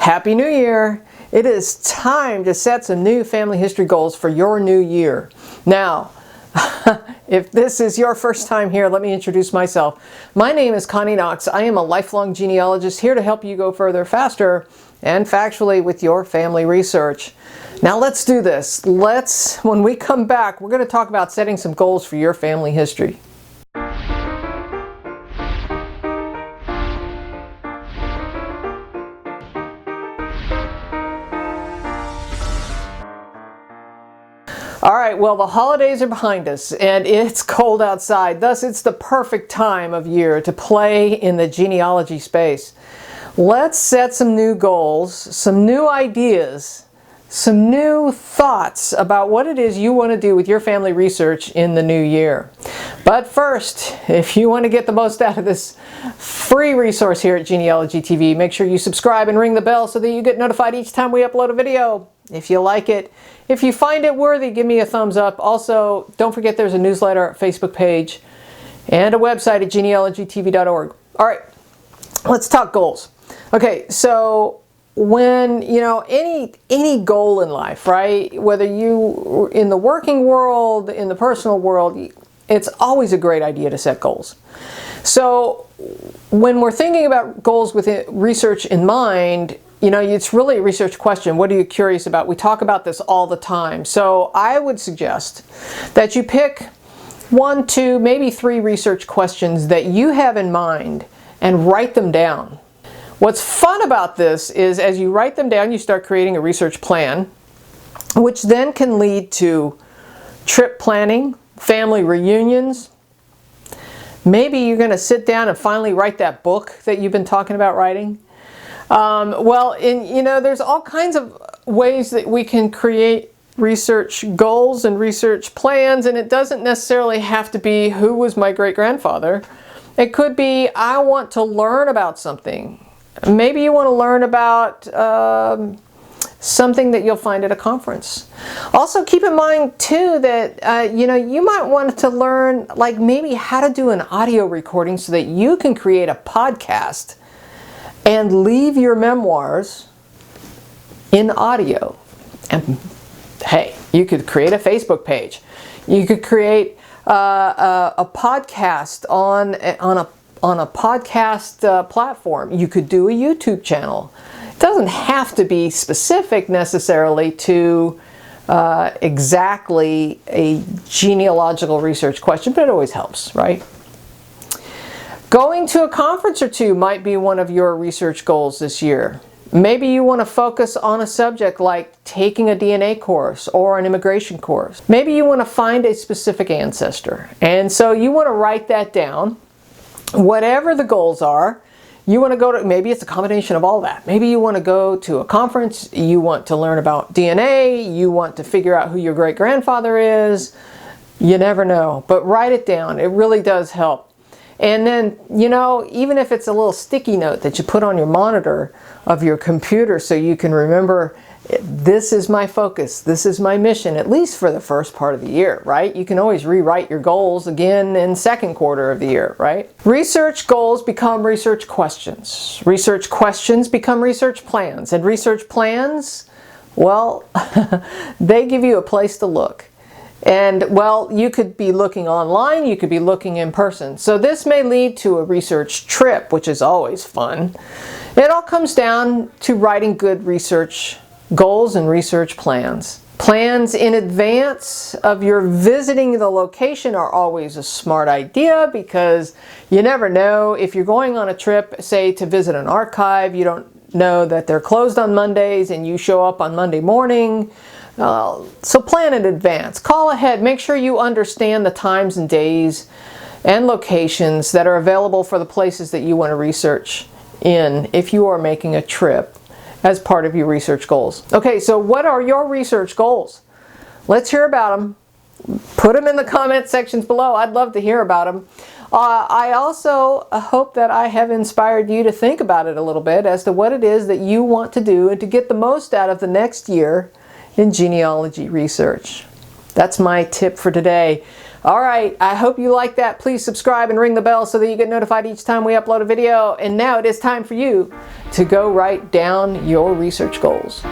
Happy New Year! It is time to set some new family history goals for your new year. Now, if this is your first time here, let me introduce myself. My name is Connie Knox. I am a lifelong genealogist here to help you go further faster and factually with your family research. Now let's do this. When we come back, we're going to talk about setting some goals for your family history. Alright, well, the holidays are behind us and it's cold outside, thus it's the perfect time of year to play in the genealogy space. Let's set some new goals, some new ideas, some new thoughts about what it is you want to do with your family research in the new year. But first, if you want to get the most out of this free resource here at Genealogy TV, make sure you subscribe and ring the bell so that you get notified each time we upload a video. If you like it, if you find it worthy, give me a thumbs up. Also, don't forget there's a newsletter, Facebook page, and a website at genealogytv.org. All right, let's talk goals. Okay, so when, any goal in life, right? Whether you in the working world, in the personal world, it's always a great idea to set goals. So when we're thinking about goals with research in mind, it's really a research question. What are you curious about? We talk about this all the time. So I would suggest that you pick 1, 2, maybe 3 research questions that you have in mind and write them down. What's fun about this is as you write them down, you start creating a research plan, which then can lead to trip planning, family reunions. Maybe you're going to sit down and finally write that book that you've been talking about writing. There's all kinds of ways that we can create research goals and research plans, and it doesn't necessarily have to be who was my great-grandfather. It could be I want to learn about something. Maybe you want to learn about something that you'll find at a conference. Also keep in mind too that you might want to learn maybe how to do an audio recording so that you can create a podcast and leave your memoirs in audio. And hey, you could create a Facebook page. You could create a podcast on a podcast platform. You could do a YouTube channel. It doesn't have to be specific necessarily to exactly a genealogical research question, but it always helps, right? Going to a conference or two might be one of your research goals this year. Maybe you want to focus on a subject like taking a DNA course or an immigration course. Maybe you want to find a specific ancestor, and so you want to write that down. Whatever the goals are, you want to go to, maybe it's a combination of all that. Maybe you want to go to a conference, you want to learn about DNA, you want to figure out who your great-grandfather is. You never know, but write it down. It really does help. And then, even if it's a little sticky note that you put on your monitor of your computer so you can remember, this is my focus, this is my mission, at least for the first part of the year, right? You can always rewrite your goals again in second quarter of the year, right? Research goals become research questions. Research questions become research plans. And research plans, well, they give you a place to look. And, well, you could be looking online, you could be looking in person. So this may lead to a research trip, which is always fun. It all comes down to writing good research goals and research plans. Plans in advance of your visiting the location are always a smart idea because you never know if you're going on a trip, say to visit an archive, you don't know that they're closed on Mondays and you show up on Monday morning. So plan in advance. Call ahead. Make sure you understand the times and days and locations that are available for the places that you want to research in if you are making a trip as part of your research goals. Okay, so what are your research goals? Let's hear about them. Put them in the comment sections below. I'd love to hear about them. I also hope that I have inspired you to think about it a little bit as to what it is that you want to do and to get the most out of the next year in genealogy research. That's my tip for today. Alright, I hope you like that. Please subscribe and ring the bell so that you get notified each time we upload a video. And now it is time for you to go write down your research goals.